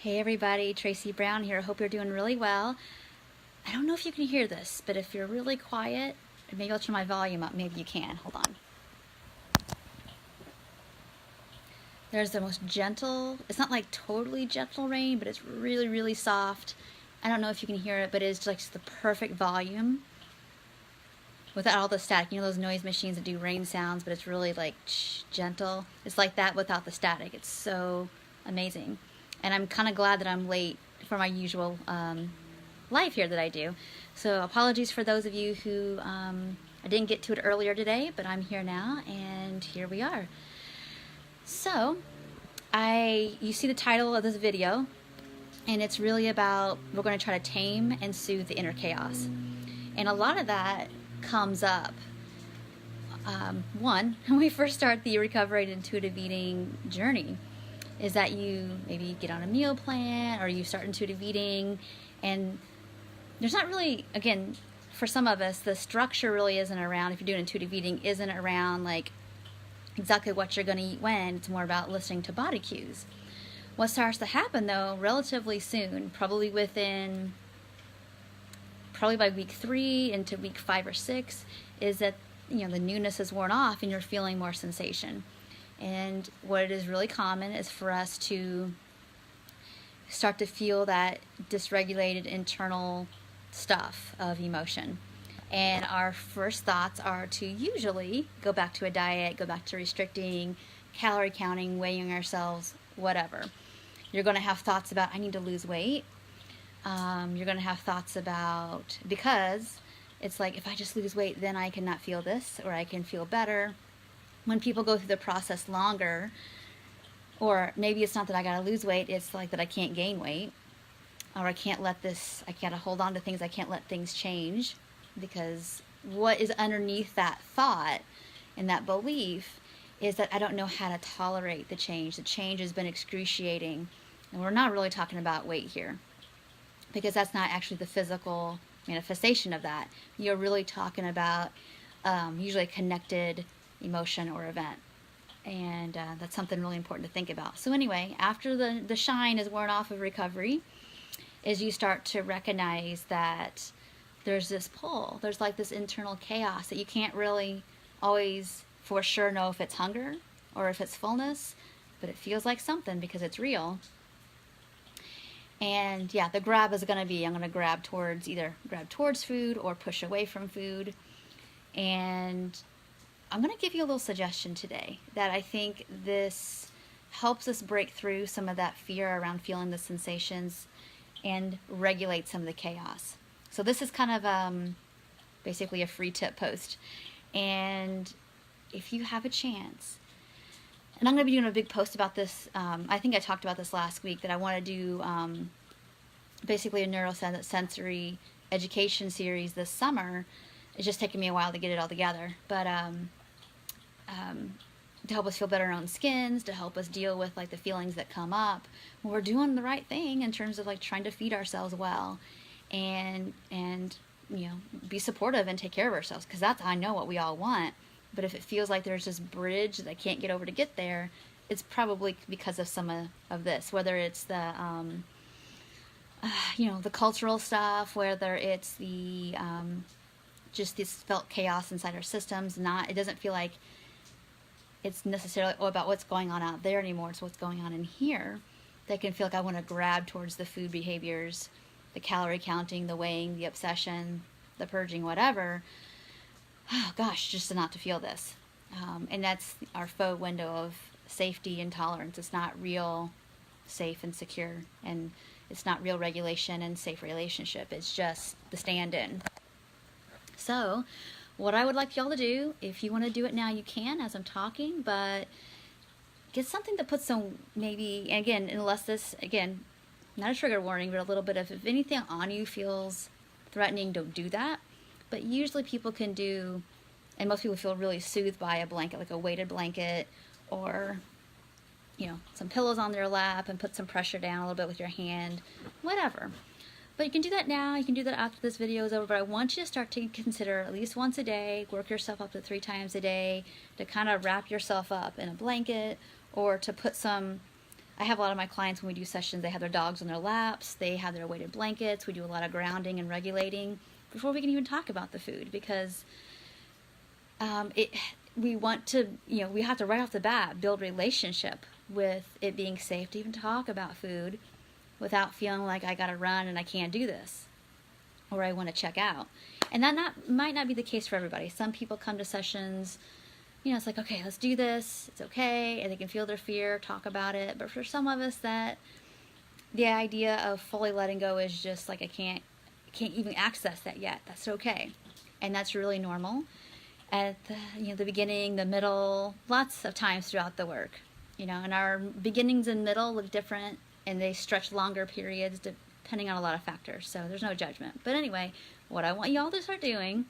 Hey everybody, Tracy Brown here. I hope you're doing really well. I don't know if you can hear this, but if you're really quiet, maybe I'll turn my volume up. Maybe you can. Hold on. There's the most gentle, it's not like totally gentle rain, but it's really, really soft. I don't know if you can hear it, but it's like the perfect volume without all the static. You know those noise machines that do rain sounds, but it's really like gentle. It's like that without the static. It's so amazing. And I'm kind of glad that I'm late for my usual live here that I do. So apologies for those of you who I didn't get to it earlier today, but I'm here now, and here we are. So you see the title of this video, and it's really about we're going to try to tame and soothe the inner chaos. And a lot of that comes up, one, when we first start the recovery and intuitive eating journey, is that you maybe get on a meal plan or you start intuitive eating, and there's not really, again, for some of us, the structure really isn't around, if you're doing intuitive eating, isn't around like exactly what you're going to eat when. It's more about listening to body cues. What starts to happen though relatively soon, probably by week 3 into week 5 or 6, is that the newness is worn off and you're feeling more sensation. And what is really common is for us to start to feel that dysregulated internal stuff of emotion. And our first thoughts are to usually go back to a diet, go back to restricting, calorie counting, weighing ourselves, whatever. You're going to have thoughts about, I need to lose weight. You're going to have thoughts about, because it's like, if I just lose weight, then I cannot feel this, or I can feel better. When people go through the process longer, or maybe it's not that I got to lose weight, it's like that I can't gain weight, or I can't hold on to things, I can't let things change, because what is underneath that thought and that belief is that I don't know how to tolerate the change. The change has been excruciating, and we're not really talking about weight here, because that's not actually the physical manifestation of that. You're really talking about usually a connected emotion or event, and that's something really important to think about. So anyway, after the shine is worn off of recovery, is you start to recognize that there's this pull, there's like this internal chaos that you can't really always for sure know if it's hunger or if it's fullness, but it feels like something because it's real. And yeah, the grab is going to be, I'm going to either grab towards food or push away from food. And I'm going to give you a little suggestion today that I think this helps us break through some of that fear around feeling the sensations and regulate some of the chaos. So this is kind of basically a free tip post. And if you have a chance, and I'm going to be doing a big post about this, I think I talked about this last week, that I want to do basically a neurosensory education series this summer. It's just taken me a while to get it all together, but to help us feel better in our own skins, to help us deal with like the feelings that come up when we're doing the right thing in terms of like trying to feed ourselves well, and be supportive and take care of ourselves, because that's, I know, what we all want. But if it feels like there's this bridge that I can't get over to get there, it's probably because of some of this, whether it's the the cultural stuff, whether it's the just this felt chaos inside our systems. It doesn't feel like it's necessarily about what's going on out there anymore. It's what's going on in here that can feel like I want to grab towards the food behaviors, the calorie counting, the weighing, the obsession, the purging, whatever. Oh gosh, just not to feel this. And that's our faux window of safety and tolerance. It's not real safe and secure, and it's not real regulation and safe relationship. It's just the stand-in. So what I would like y'all to do, if you want to do it now, you can as I'm talking, but get something that puts some, maybe, again, unless this, again, not a trigger warning, but a little bit of, if anything on you feels threatening, don't do that. But usually people can do, and most people feel really soothed by a blanket, like a weighted blanket, or some pillows on their lap, and put some pressure down a little bit with your hand, whatever. But you can do that now, you can do that after this video is over, but I want you to start to consider at least once a day, work yourself up to 3 times a day, to kind of wrap yourself up in a blanket, or to put some I have a lot of my clients, when we do sessions, they have their dogs on their laps, they have their weighted blankets. We do a lot of grounding and regulating before we can even talk about the food, because we want to, we have to right off the bat build relationship with it being safe to even talk about food without feeling like I gotta run and I can't do this, or I want to check out. And that might not be the case for everybody. Some people come to sessions, it's like, okay, let's do this, it's okay, and they can feel their fear, talk about it. But for some of us, that the idea of fully letting go is just like, I can't even access that yet. That's okay, and that's really normal. At the beginning, the middle, lots of times throughout the work, and our beginnings and middle look different, and they stretch longer periods depending on a lot of factors. So there's no judgment. But anyway, what I want y'all to start doing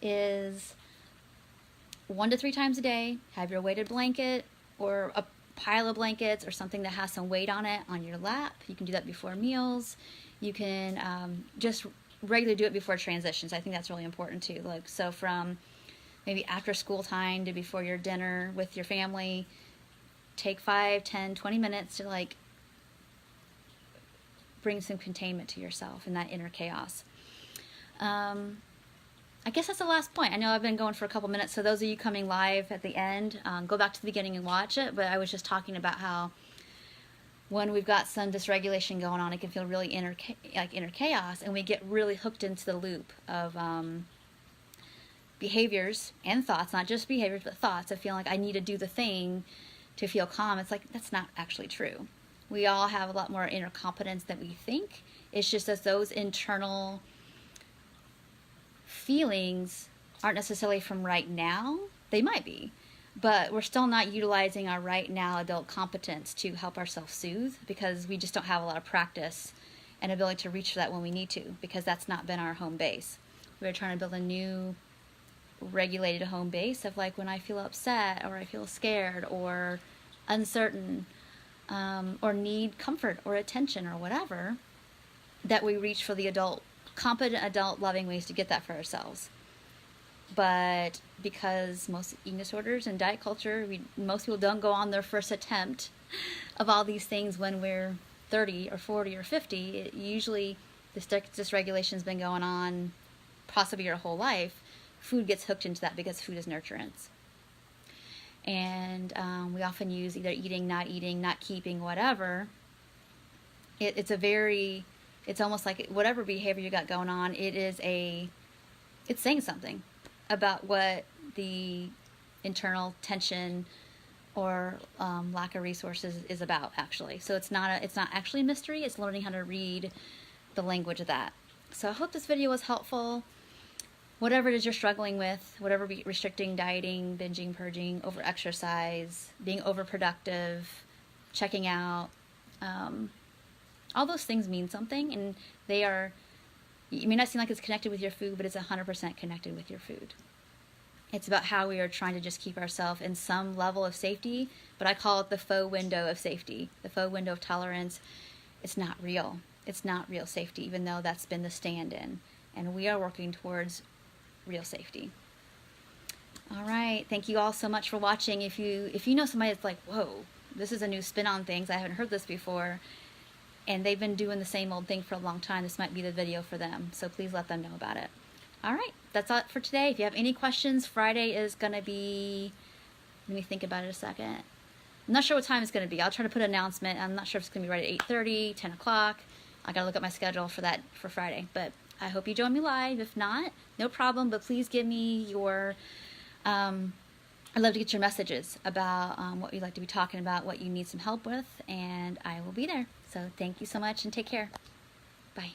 is 1 to 3 times a day, have your weighted blanket or a pile of blankets or something that has some weight on it on your lap. You can do that before meals. You can just regularly do it before transitions. I think that's really important too. Like, so from maybe after school time to before your dinner with your family, take 5, 10, 20 minutes to like bring some containment to yourself in that inner chaos. I guess that's the last point. I know I've been going for a couple minutes, so those of you coming live at the end, go back to the beginning and watch it. But I was just talking about how when we've got some dysregulation going on, it can feel really inner chaos, and we get really hooked into the loop of behaviors and thoughts, not just behaviors, but thoughts of feeling like I need to do the thing to feel calm. It's like, that's not actually true. We all have a lot more inner competence than we think. It's just that those internal feelings aren't necessarily from right now. They might be, but we're still not utilizing our right now adult competence to help ourselves soothe, because we just don't have a lot of practice and ability to reach for that when we need to, because that's not been our home base. We're trying to build a new regulated home base of like when I feel upset or I feel scared or uncertain, or need comfort or attention or whatever, that we reach for the competent adult loving ways to get that for ourselves. But because most eating disorders and diet culture, most people don't go on their first attempt of all these things when we're 30 or 40 or 50. Usually this dysregulation's been going on possibly your whole life. Food gets hooked into that because food is nurturance. And we often use either eating, not keeping, whatever. It's almost like whatever behavior you got going on, it's saying something about what the internal tension or lack of resources is about, actually. So it's not actually a mystery. It's learning how to read the language of that. So I hope this video was helpful. Whatever it is you're struggling with, whatever restricting, dieting, binging, purging, over-exercise, being overproductive, checking out, all those things mean something, and it may not seem like it's connected with your food, but it's 100% connected with your food. It's about how we are trying to just keep ourselves in some level of safety, but I call it the faux window of safety, the faux window of tolerance. It's not real. It's not real safety, even though that's been the stand-in, and we are working towards real safety. All right, thank you all so much for watching. If you know somebody that's like, whoa, this is a new spin on things, I haven't heard this before, and they've been doing the same old thing for a long time, this might be the video for them. So please let them know about it. All right, that's all for today. If you have any questions, Friday is going to be, let me think about it a second. I'm not sure what time it's going to be. I'll try to put an announcement. I'm not sure if it's going to be right at 8:30, 10 o'clock. I got to look at my schedule for that for Friday. But I hope you join me live. If not, no problem. But please give me your, I'd love to get your messages about what you'd like to be talking about, what you need some help with, and I will be there. So thank you so much and take care. Bye.